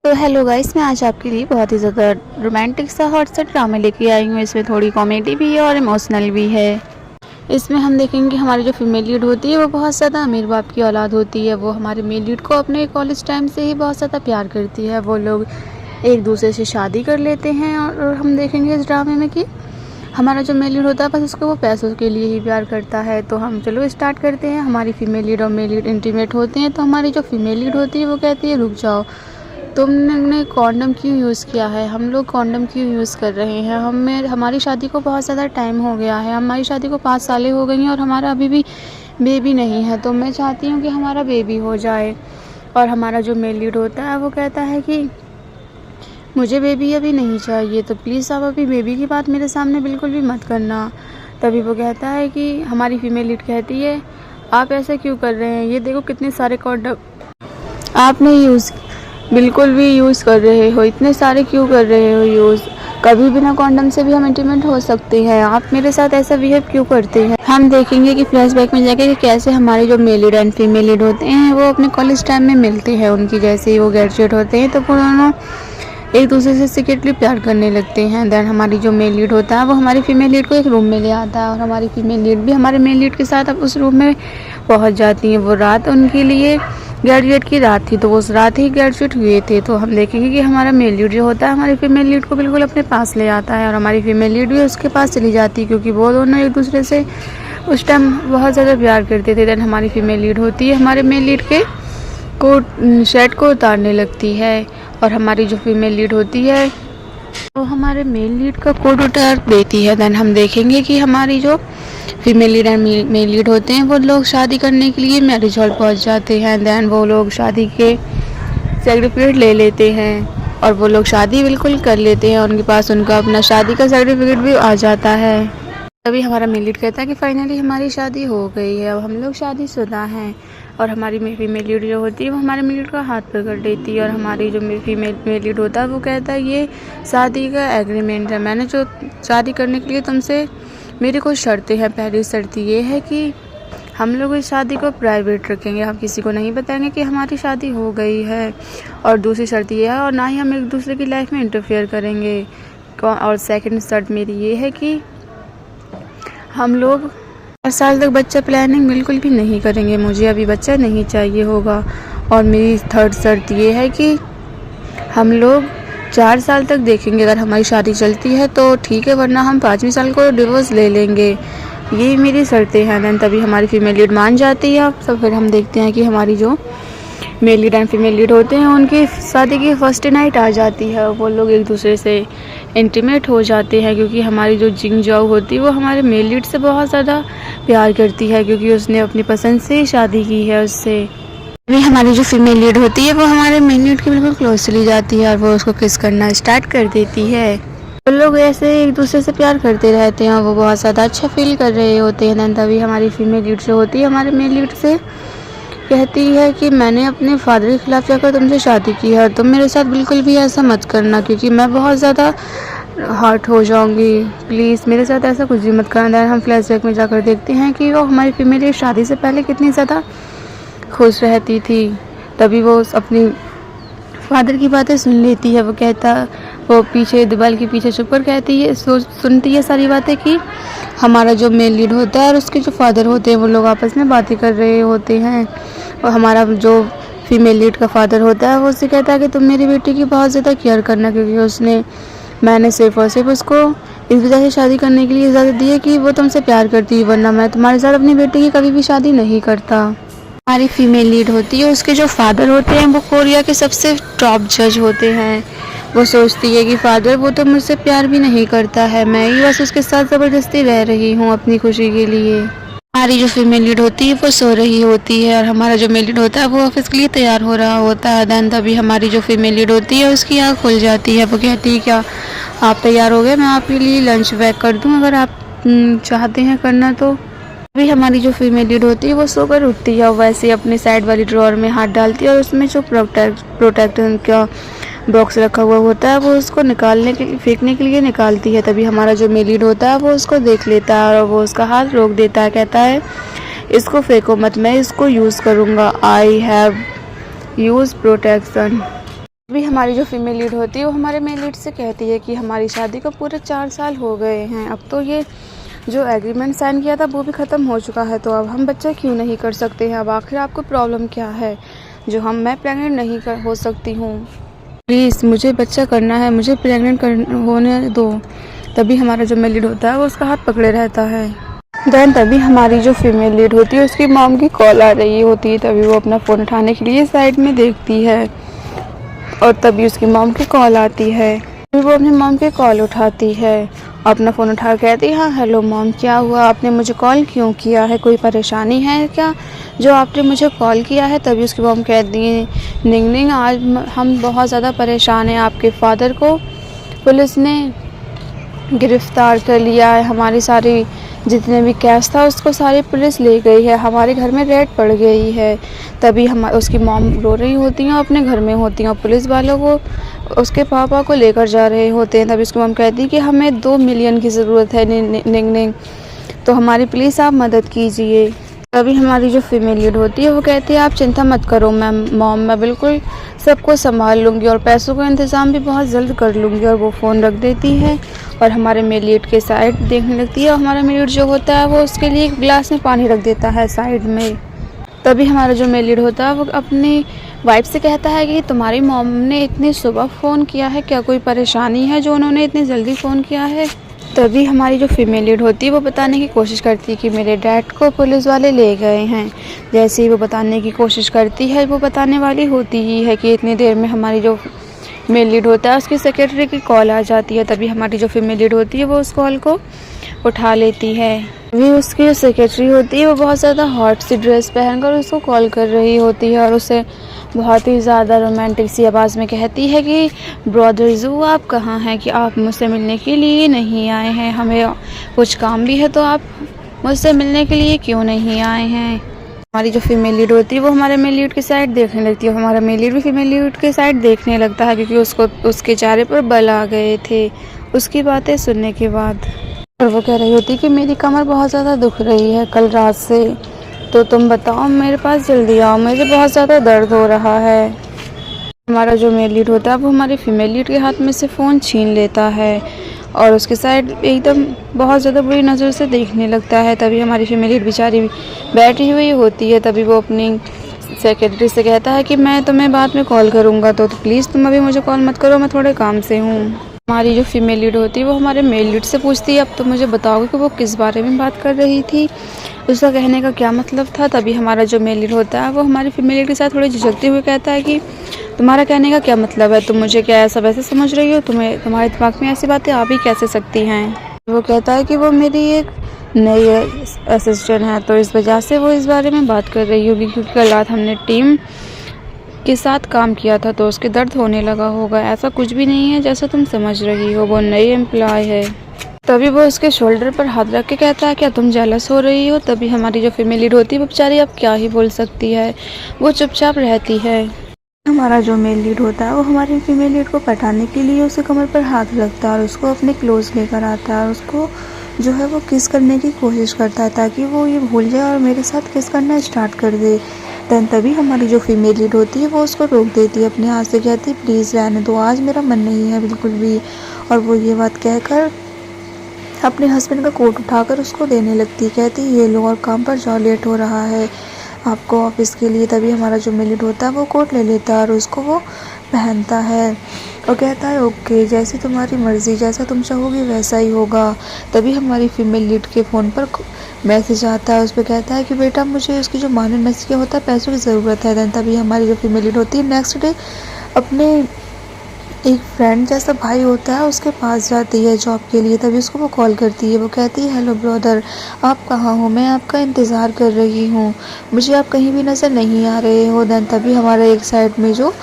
तो hello guys, मैं आज आपके लिए बहुत ही ज़्यादा रोमांटिक सा हॉट सा ड्रामा लेके आई हूँ। इसमें थोड़ी कॉमेडी भी है और इमोशनल भी है। इसमें हम देखेंगे कि हमारी जो फीमेल लीड होती है वो बहुत ज़्यादा अमीर बाप की औलाद होती है। वो हमारे मेल लीड को अपने कॉलेज टाइम से ही बहुत ज़्यादा प्यार करती है। वो लोग एक दूसरे से शादी कर लेते हैं और हम देखेंगे इस ड्रामे में कि हमारा जो मेल लीड होता है बस उसको वो पैसों के लिए ही प्यार करता है। तो हम चलो स्टार्ट करते हैं। हमारी फीमेल लीड और मेल लीड इंटीमेट होते हैं। तो हमारी जो फीमेल लीड होती है वो कहती है, रुक जाओ, तुमने कॉन्डम क्यों यूज़ किया है? हम लोग कॉन्डम क्यों यूज़ कर रहे हैं? हमारी शादी को बहुत ज़्यादा टाइम हो गया है। हमारी शादी को 5 सालें हो गई हैं और हमारा अभी भी बेबी नहीं है। तो मैं चाहती हूँ कि हमारा बेबी हो जाए। और हमारा जो मेल लीड होता है वो कहता है कि मुझे बेबी अभी नहीं चाहिए, तो प्लीज़ आप अभी बेबी की बात मेरे सामने बिल्कुल भी मत करना। तभी वो कहता है कि हमारी फीमेल लीड कहती है, आप ऐसा क्यों कर रहे हैं? ये देखो कितने सारे कॉन्डम आपने बिल्कुल भी यूज़ कर रहे हो। इतने सारे क्यों कर रहे हो यूज़? कभी बिना कॉन्डम से भी हम इंटीमेट हो सकते हैं। आप मेरे साथ ऐसा बिहेव क्यों करते हैं? हम देखेंगे कि फ्लैशबैक में जाके कि कैसे हमारे जो male lead and female lead होते हैं वो अपने कॉलेज टाइम में मिलते हैं। उनकी जैसे ही वो ग्रेजुएट होते हैं तो वो दोनों एक दूसरे से सीक्रेटली प्यार करने लगते हैं। देन हमारी जो मेल लीड होता है वो हमारी फीमेल लीड को एक रूम में ले आता है और हमारी फीमेल लीड भी हमारे मेल लीड के साथ अब उस रूम में पहुंच जाती है। वो रात उनके लिए ग्रेजुएट की रात थी, तो वो उस रात ही ग्रेजुएट हुए थे। तो हम देखेंगे कि हमारा मेल लीड जो होता है हमारी फीमेल लीड को बिल्कुल अपने पास ले आता है और हमारी फीमेल लीड भी उसके पास चली जाती है, क्योंकि वो दोनों एक दूसरे से उस टाइम बहुत ज़्यादा प्यार करते थे। देन हमारी फीमेल लीड होती है हमारे मेल लीड के शर्ट को उतारने लगती है और हमारी जो फीमेल लीड होती है वो हमारे मेल लीड का कोट उतार देती है। देन हम देखेंगे कि हमारी जो female lead and male lead होते हैं वो लोग शादी करने के लिए मैरिज हॉल पहुंच जाते हैं। देन वो लोग शादी के सर्टिफिकेट ले लेते हैं और वो लोग शादी बिल्कुल कर लेते हैं। उनके पास उनका अपना शादी का सर्टिफिकेट भी आ जाता है। तभी हमारा मेल लीड कहता है कि फाइनली हमारी शादी हो गई है, अब हम लोग शादीशुदा हैं। और हमारी फीमेल लीड जो होती है वो हमारे मेल लीड का हाथ पकड़ लेती है और हमारी जो फीमेल मेल लीड होता है वो कहता है, ये शादी का एग्रीमेंट है। मैंने जो शादी करने के लिए तुमसे मेरी कुछ शर्तें हैं। पहली शर्त ये है कि हम लोग इस शादी को प्राइवेट रखेंगे, हम किसी को नहीं बताएंगे कि हमारी शादी हो गई है। और दूसरी शर्त ये है, और ना ही हम एक दूसरे की लाइफ में इंटरफेयर करेंगे। और सेकंड शर्त मेरी ये है कि हम लोग 4 साल तक बच्चा प्लानिंग बिल्कुल भी नहीं करेंगे। मुझे अभी बच्चा नहीं चाहिए होगा। और मेरी थर्ड शर्त ये है कि हम लोग 4 साल तक देखेंगे, अगर हमारी शादी चलती है तो ठीक है, वरना हम 5वें साल को डिवोर्स ले लेंगे। ये मेरी शर्तें हैं। देन तभी हमारी फीमेल लीड मान जाती है। तो फिर हम देखते हैं कि हमारी जो male lead and female lead होते हैं उनकी शादी की फर्स्ट नाइट आ जाती है। वो लोग एक दूसरे से इंटीमेट हो जाते हैं, क्योंकि हमारी जो जिंग जाओ होती है वो हमारे मेल लीड से बहुत ज़्यादा प्यार करती है, क्योंकि उसने अपनी पसंद से ही शादी की है उससे। अभी हमारी जो फीमेल लीड होती है वो हमारे मेल लीड के बिल्कुल क्लोज चली जाती है और वो उसको किस करना स्टार्ट कर देती है। तो लोग ऐसे एक दूसरे से प्यार करते रहते हैं और वो बहुत ज़्यादा अच्छा फील कर रहे होते हैं। देन तभी हमारी फीमेल लीड जो होती है हमारे मेल लीड से कहती है कि मैंने अपने फादर के खिलाफ जाकर तुमसे शादी की है, तुम मेरे साथ बिल्कुल भी ऐसा मत करना, क्योंकि मैं बहुत ज़्यादा हर्ट हो जाऊंगी। प्लीज़ मेरे साथ ऐसा कुछ भी मत करना। हम फ्लैशबैक में जाकर देखते हैं कि वो हमारी फीमेल लीड शादी से पहले कितनी ज़्यादा खुश रहती थी। तभी वो अपनी फादर की बातें सुन लेती है। वो पीछे दीवार के पीछे छुप कर कहती है, सुनती है सारी बातें कि हमारा जो मेल लीड होता है और उसके जो फादर होते हैं वो लोग आपस में बातें कर रहे होते हैं। और हमारा जो फीमेल लीड का फादर होता है वो उससे कहता है कि तुम मेरी बेटी की बहुत ज़्यादा केयर करना, क्योंकि मैंने सिर्फ और सिर्फ उसको इस वजह से शादी करने के लिए इजाज़त दी है कि वो तुमसे प्यार करती है, वरना मैं तुम्हारे साथ अपनी बेटी की कभी भी शादी नहीं करता। हमारी फीमेल लीड होती है उसके जो फादर होते हैं वो कोरिया के सबसे टॉप जज होते हैं। वो सोचती है कि फादर वो तो मुझसे प्यार भी नहीं करता है, मैं ही बस उसके साथ ज़बरदस्ती रह रही हूँ अपनी खुशी के लिए। हमारी जो फीमेल लीड होती है वो सो रही होती है और हमारा जो मेल लीड होता है वो ऑफिस के लिए तैयार हो रहा होता है। देन तभी हमारी जो फीमेल लीड होती है उसकी आँख खुल जाती है। वो कहती है, क्या आप तैयार हो गए? मैं आपके लिए लंच पैक कर दूँ अगर आप चाहते हैं करना तो। अभी हमारी जो फीमेल लीड होती है वो सोकर उठती है और वैसे अपने साइड वाली ड्रॉअर में हाथ डालती है और उसमें जो प्रोटेक्टर का बॉक्स रखा हुआ होता है वो उसको फेंकने के लिए निकालती है। तभी हमारा जो मेल लीड होता है वो उसको देख लेता है और वो उसका हाथ रोक देता है। कहता है, इसको फेंको मत, मैं इसको यूज़ करूँगा। I have use protection. अभी हमारी जो फीमेल लीड होती है वो हमारे मेल लीड से कहती है कि हमारी शादी को पूरे 4 साल हो गए हैं, अब तो ये जो एग्रीमेंट साइन किया था वो भी ख़त्म हो चुका है, तो अब हम बच्चा क्यों नहीं कर सकते हैं? अब आखिर आपको प्रॉब्लम क्या है जो मैं प्रेग्नेंट नहीं हो सकती हूँ? प्लीज़ मुझे बच्चा करना है, मुझे प्रेग्नेंट होने दो। तभी हमारा जो मेल लीड होता है वो उसका हाथ पकड़े रहता है। देन तभी हमारी जो फीमेल लीड होती है उसकी मॉम की कॉल आ रही होती है, तभी वो अपना फ़ोन उठाने के लिए साइड में देखती है और तभी उसकी मॉम की कॉल आती है। फिर वो अपनी मॉम की कॉल उठाती है, अपना फ़ोन उठा कर कहती है, हाँ हेलो मॉम, क्या हुआ, आपने मुझे कॉल क्यों किया है, कोई परेशानी है क्या जो आपने मुझे कॉल किया है? तभी उसकी मॉम कहती है, निंग निंग आज हम बहुत ज़्यादा परेशान हैं, आपके फादर को पुलिस ने गिरफ़्तार कर लिया है, हमारी सारी जितने भी कैश था उसको सारी पुलिस ले गई है, हमारे घर में रेड पड़ गई है। तभी उसकी मॉम रो रही होती हैं, अपने घर में होती हैं और पुलिस वालों को उसके पापा को लेकर जा रहे होते हैं। तभी उसकी मॉम कहती है कि हमें 2 मिलियन की ज़रूरत है निंग निंग, तो हमारी प्लीज़ आप मदद कीजिए। तभी हमारी जो फीमेल लीड होती है वो कहती है, आप चिंता मत करो मैम मॉम, मैं बिल्कुल सबको संभाल लूँगी और पैसों का इंतज़ाम भी बहुत जल्द कर लूँगी। और वो फ़ोन रख देती है और हमारे मेल लीड के साइड देखने लगती है और हमारा मेल लीड जो होता है वो उसके लिए एक गिलास में पानी रख देता है साइड में। तभी हमारा जो मेल लीड होता है वो अपनी वाइफ से कहता है कि तुम्हारी मॉम ने इतनी सुबह फ़ोन किया है, क्या कोई परेशानी है जो उन्होंने इतनी जल्दी फ़ोन किया है? तभी हमारी जो फीमेल लीड होती है वो बताने की कोशिश करती है कि मेरे डैड को पुलिस वाले ले गए हैं। जैसे ही वो बताने की कोशिश करती है, वो बताने वाली होती ही है कि इतनी देर में हमारी जो मेल लीड होता है उसकी सेक्रेटरी की कॉल आ जाती है। तभी हमारी जो फीमेल लीड होती है वो उस कॉल को उठा लेती है। अभी उसकी जो सेक्रेटरी होती है वो बहुत ज़्यादा हॉट सी ड्रेस पहनकर उसको कॉल कर रही होती है और उसे बहुत ही ज़्यादा रोमांटिक सी आवाज़ में कहती है कि ब्रदर जू आप कहाँ हैं, कि आप मुझसे मिलने के लिए नहीं आए हैं, हमें कुछ काम भी है तो आप मुझसे मिलने के लिए क्यों नहीं आए हैं? हमारी जो फीमेल लीड होती है वो हमारे मेल लीड की साइड देखने लगती है, हमारा मेल लीड भी फीमेल लीड की साइड देखने लगता है क्योंकि उसको उसके चेहरे पर बल आ गए थे उसकी बातें सुनने के बाद। और वो कह रही होती कि मेरी कमर बहुत ज़्यादा दुख रही है कल रात से, तो तुम बताओ मेरे पास जल्दी आओ, मुझे बहुत ज़्यादा दर्द हो रहा है। हमारा जो मेल लीड होता है वो हमारी फीमेल लीड के हाथ में से फ़ोन छीन लेता है और उसके साइड एकदम बहुत ज़्यादा बुरी नज़र से देखने लगता है। तभी हमारी फीमेल लीड बेचारी बैठी हुई होती है। तभी वो अपनी सेक्रेटरी से कहता है कि मैं तुम्हें बाद में कॉल करूँगा, तो प्लीज़ तुम अभी मुझे कॉल मत करो, मैं थोड़े काम से हूँ। हमारी जो फीमेल लीड होती है वो हमारे मेल लीड से पूछती है, अब तो मुझे बताओगे कि वो किस बारे में बात कर रही थी, उसका कहने का क्या मतलब था? तभी हमारा जो मेल लीड होता है वो हमारी फीमेल लीड के साथ थोड़ी झिझकते हुए कहता है कि तुम्हारा कहने का क्या मतलब है, तुम मुझे क्या ऐसा वैसे समझ रही हो, तुम्हारे दिमाग में ऐसी बातें आ भी कैसे सकती हैं? वो कहता है कि वो मेरी एक नई असिस्टेंट है, तो इस वजह से वो इस बारे में बात कर रही होगी क्योंकि कल रात हमने टीम के साथ काम किया था तो उसके दर्द होने लगा होगा। ऐसा कुछ भी नहीं है जैसा तुम समझ रही हो, वो नई एम्प्लॉय है। तभी वो उसके शोल्डर पर हाथ रख के कहता है, क्या तुम जेलस हो रही हो? तभी हमारी जो फीमेल लीड होती है वो बेचारी अब क्या ही बोल सकती है, वो चुपचाप रहती है। हमारा जो मेल लीड होता है वो हमारी फीमेल लीड को पटाने के लिए उसके कमर पर हाथ रखता है और उसको अपने क्लोज लेकर आता है और उसको जो है वो किस करने की कोशिश करता है ताकि वो ये भूल जाए और मेरे साथ किस करना स्टार्ट कर दे। देन तभी हमारी जो फीमेल लीड होती है वो उसको रोक देती है, अपने हाथ से कहती है प्लीज़ रहने दो, आज मेरा मन नहीं है बिल्कुल भी। और वो ये बात कहकर अपने हस्बैंड का कोट उठाकर उसको देने लगती है, कहती ये लो और काम पर जाओ, लेट हो रहा है आपको ऑफिस के लिए। तभी हमारा जो मेल लीड होता है वो कोट ले लेता है और उसको वो पहनता है और कहता है ओके जैसी तुम्हारी मर्ज़ी, जैसा तुम चाहोगी वैसा ही होगा। तभी हमारी फीमेल लीड के फ़ोन पर मैसेज आता है, उस पर कहता है कि बेटा मुझे उसकी जो माने मैसेज किया होता है पैसों की ज़रूरत है। दैन तभी हमारी जो फीमेल लीड होती है नेक्स्ट डे अपने एक फ्रेंड जैसा भाई होता है उसके पास जाती है जॉब के लिए। तभी उसको वो कॉल करती है, वो कहती है हेलो ब्रदर आप कहाँ हो, मैं आपका इंतज़ार कर रही हूँ, मुझे आप कहीं भी नज़र नहीं आ रहे हो। दैन तभी हमारा एक साइड में जो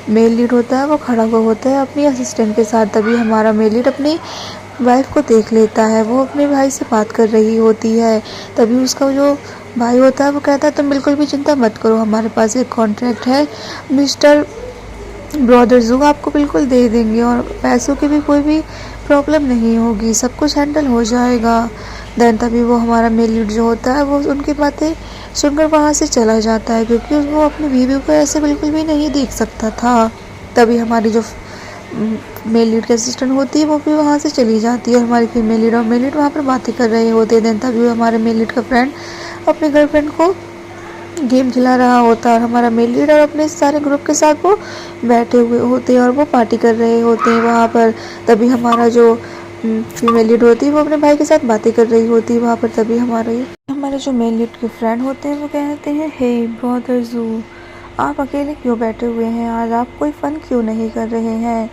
मेल लीड होता है वो खड़ा हुआ होता है अपनी असिस्टेंट के साथ। तभी हमारा मेल लीड अपनी वाइफ को देख लेता है, वो अपने भाई से बात कर रही होती है। तभी उसका जो भाई होता है वो कहता है तुम बिल्कुल भी चिंता मत करो, हमारे पास एक कॉन्ट्रैक्ट है, मिस्टर ब्रदर जू आपको बिल्कुल दे देंगे और पैसों की भी कोई भी प्रॉब्लम नहीं होगी, सब कुछ हैंडल हो जाएगा। दैन तभी वो हमारा मेल लीड जो होता है वो उनकी बातें सुनकर वहाँ से चला जाता है क्योंकि वो अपनी बीवी को ऐसे बिल्कुल भी नहीं देख सकता था। तभी हमारी जो मेल लीड की असिस्टेंट होती है वो भी वहाँ से चली जाती है और हमारी फीमेल लीड और मेल लीड वहाँ पर बातें कर रहे होते हैं। देन तभी हमारे मेल लीड का फ्रेंड अपनी गर्लफ्रेंड को गेम खिला रहा होता है और हमारा मेल लीड और अपने सारे ग्रुप के साथ वो बैठे हुए होते हैं और वो पार्टी कर रहे होते हैं वहाँ पर। तभी हमारा जो फीमेल लीड होती है वो अपने भाई के साथ बातें कर रही होती है वहाँ पर। तभी हमारे जो मेल लीड के फ्रेंड होते हैं वो कहते हैं, हे ब्रदर जू, आप अकेले क्यों बैठे हुए हैं? आज आप कोई फ़न क्यों नहीं कर रहे हैं?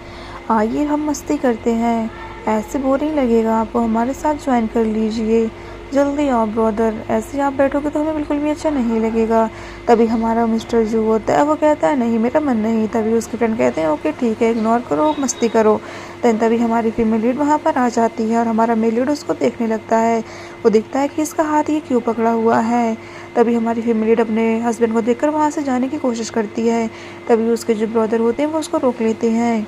आइए हम मस्ती करते हैं, ऐसे बोरिंग लगेगा आपको, हमारे साथ ज्वाइन कर लीजिए, जल्दी आओ ब्रदर, ऐसे आप बैठोगे तो हमें बिल्कुल भी अच्छा नहीं लगेगा। तभी हमारा मिस्टर जू होता है वो कहता है, नहीं मेरा मन नहीं। तभी उसके फ्रेंड कहते हैं, ओके ठीक है, इग्नोर करो, मस्ती करो। देन तभी हमारी फीमेल लीड वहाँ पर आ जाती है और हमारा मेल लीड उसको देखने लगता है। वो देखता है कि इसका हाथ ये क्यों पकड़ा हुआ है। तभी हमारी फीमेल लीड अपने हस्बैंड को देखकर वहाँ से जाने की कोशिश करती है। तभी उसके जो ब्रदर होते हैं वो उसको रोक लेते हैं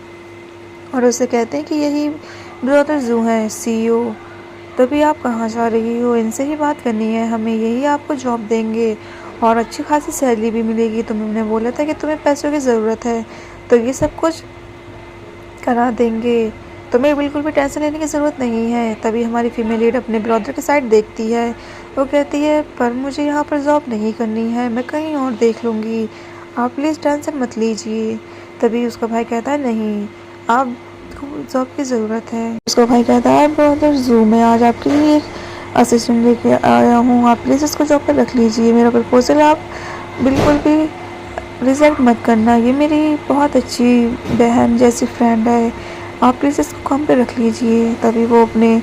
और उससे कहते हैं कि यही ब्रदर जू हैं, CEO। तभी आप कहाँ जा रही हो? इनसे ही बात करनी है हमें, यही आपको जॉब देंगे और अच्छी खासी सैलरी भी मिलेगी। तुमने बोला था कि तुम्हें पैसों की ज़रूरत है तो ये सब कुछ करा देंगे, तुम्हें बिल्कुल भी टेंशन लेने की ज़रूरत नहीं है। तभी हमारी फीमेल लीड अपने ब्रदर की साइड देखती है। वो कहती है, पर मुझे यहाँ पर जॉब नहीं करनी है, मैं कहीं और देख लूँगी, आप प्लीज़ टेंशन मत लीजिए। तभी उसका भाई कहता है, नहीं आप जॉब की ज़रूरत है। उसका भाई कहता है, ब्रदर जू, मैं आज आपके लिए एक असिस्टेंट लेके आया हूँ, आप प्लीज़ इसको जॉब पर रख लीजिए। मेरा प्रपोजल आप बिल्कुल भी रिजेक्ट मत करना, ये मेरी बहुत अच्छी बहन जैसी फ्रेंड है, आप प्लीज़ इसको काम पे रख लीजिए। तभी वो अपने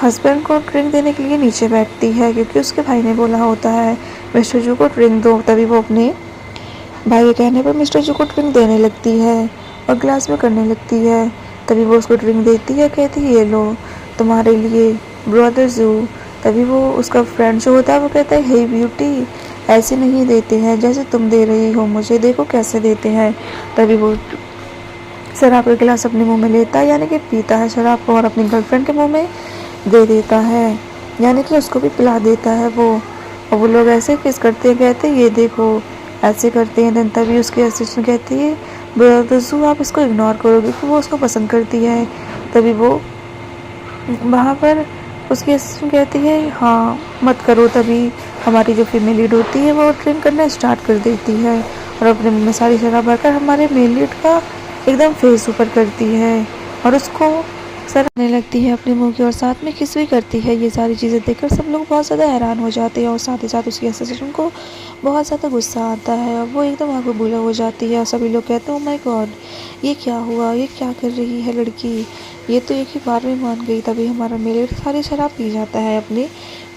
हस्बैंड को ड्रिंक देने के लिए नीचे बैठती है क्योंकि उसके भाई ने बोला होता है, मिस्टर जू को ड्रिंक दो। तभी वो अपने भाई के कहने पर मिस्टर जू को ड्रिंक देने लगती है और ग्लास में करने लगती है। तभी वो उसको ड्रिंक देती है, कहती है, ये लो तुम्हारे लिए ब्रदर जू। तभी वो उसका फ्रेंड जो होता है वो कहता है, हे ब्यूटी, ऐसे नहीं देते हैं जैसे तुम दे रही हो मुझे, देखो कैसे देते हैं। तभी वो शराब का गिलास अपने मुंह में लेता है, यानी कि पीता है शराब को और अपनी गर्लफ्रेंड के मुंह में दे देता है, यानी कि उसको भी पिला देता है वो। और वो लोग ऐसे किस करते हैं, कहते हैं, ये देखो ऐसे करते हैं। देन तभी उसकी असिस्टेंट कहती है, ब्रदर जू आप इसको इग्नोर करो क्योंकि वो उसको पसंद करती है। तभी वो वहाँ पर उसकी असिस्टेंट कहती है, हाँ मत करो। तभी हमारी जो फीमेल लीड होती है वो ड्रिंक करना स्टार्ट कर देती है और अपने मुंह में सारी शराब भरकर हमारे मेल लीड का एकदम फेस ऊपर करती है और उसको सराहने लगती है अपने मुंह की और साथ में किस भी करती है। ये सारी चीज़ें देखकर सब लोग बहुत ज़्यादा हैरान हो जाते हैं और साथ ही साथ उसकी असिस्टेंट को बहुत ज़्यादा गुस्सा आता है और वो एकदम आग बबूला हो जाती है और सभी लोग कहते हैं, ओ माय गॉड, ये क्या हुआ, ये क्या कर रही है लड़की, ये तो एक ही बार में मान गई। तभी हमारा मेल सारी शराब पी जाता है अपनी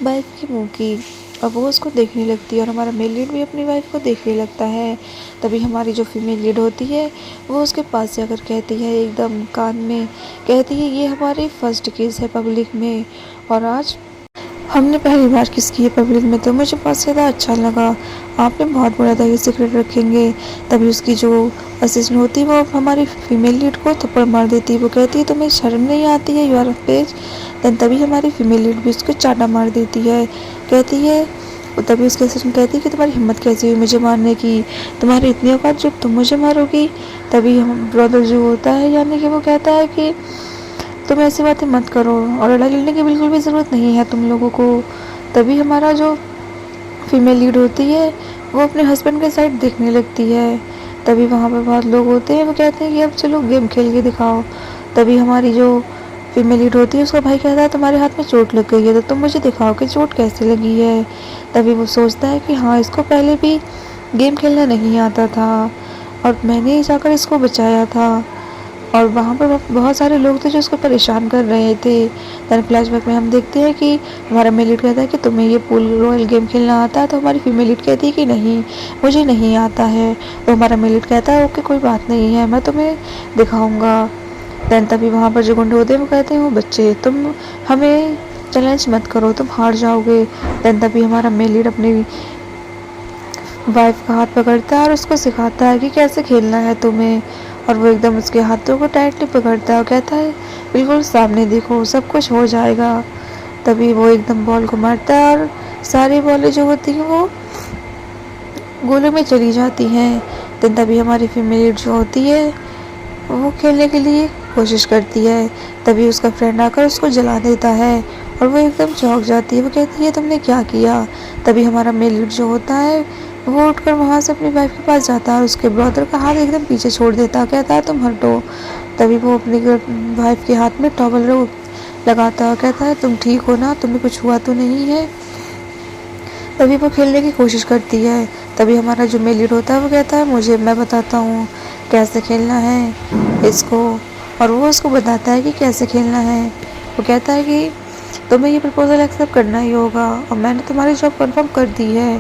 वाइफ के मुँह की और वो उसको देखने लगती है और हमारा मेल लीड भी अपनी वाइफ को देखने लगता है। तभी हमारी जो फीमेल लीड होती है वो उसके पास जाकर कहती है, एकदम कान में कहती है, ये हमारी फर्स्ट केस है पब्लिक में और आज हमने पहली बार किस की है पब्लिक में, तो मुझे बहुत ज़्यादा अच्छा लगा, आपने बहुत बड़ा था, ये सीक्रेट रखेंगे। तभी उसकी जो असिस्टेंट होती है वो हमारी फीमेल लीड को थप्पड़ मार देती है। वो कहती है, तुम्हें शर्म नहीं आती है, यू आर पेज। देन तभी हमारी फीमेल लीड भी उसको चाटा मार देती है, कहती है, तभी उसकी असिस्टेंट कहती है कि तुम्हारी हिम्मत कैसी हुई मुझे मारने की, तुम्हारी इतनी औकात जब तुम मुझे मारोगी। तभी हम ब्रदर जो होता है, यानी कि वो कहता है कि तुम ऐसी बातें मत करो और लड़ाई लड़ने की बिल्कुल भी ज़रूरत नहीं है तुम लोगों को। तभी हमारा जो फीमेल लीड होती है वो अपने हस्बैंड के साइड देखने लगती है। तभी वहाँ पर बहुत लोग होते हैं, वो कहते हैं कि अब चलो गेम खेल के दिखाओ। तभी हमारी जो फीमेल लीड होती है उसका भाई कहता है, तुम्हारे हाथ में चोट लग गई है तो तुम मुझे दिखाओ कि चोट कैसे लगी है। तभी वो सोचता है कि हाँ, इसको पहले भी गेम खेलना नहीं आता था और मैंने ही जाकर इसको बचाया था और वहाँ पर बहुत सारे लोग थे जो उसको परेशान कर रहे थे। दैन फ्लैशबैक में हम देखते हैं कि हमारा मेल लीड कहता है कि तुम्हें ये पूल रॉयल गेम खेलना आता है, तो हमारी फीमेल लीड कहती है कि नहीं, मुझे नहीं आता है। तो हमारा मेल लीड कहता है, ओके कोई बात नहीं है, मैं तुम्हें दिखाऊंगा। दैन तभी वहाँ पर जो गुंडे होते हैं वो कहते हैं, वो बच्चे तुम हमें चैलेंज मत करो, तुम हार जाओगे। दैन तभी हमारा मेल लीड अपनी वाइफ का हाथ पकड़ता है और उसको सिखाता है कि कैसे खेलना है तुम्हें, और वो एकदम उसके हाथों को टाइटली पकड़ता है और कहता है, बिल्कुल सामने देखो, सब कुछ हो जाएगा। तभी वो एकदम बॉल को मारता है और सारी बॉलें जो होती हैं वो गोले में चली जाती हैं। देन तभी हमारी फीमेल लीड जो होती है वो खेलने के लिए कोशिश करती है। तभी उसका फ्रेंड आकर उसको जला देता है और वो एकदम चौंक जाती है। वो कहती है तुमने क्या किया। तभी हमारा मेल लीड जो होता है वो उठकर वहाँ से अपनी वाइफ के पास जाता है और उसके ब्रदर का हाथ एकदम पीछे छोड़ देता है, कहता है तुम हटो। तभी वो अपनी वाइफ के हाथ में टॉवल लगाता है, कहता है तुम ठीक हो ना, तुम्हें कुछ हुआ तो नहीं है। तभी वो खेलने की कोशिश करती है। तभी हमारा जो मेल लीड होता है वो कहता है मैं बताता हूँ कैसे खेलना है इसको, और वो उसको बताता है कि कैसे खेलना है। वो कहता है कि तुम्हें ये प्रपोजल एक्सेप्ट करना ही होगा और मैंने तुम्हारी जॉब कंफर्म कर दी है।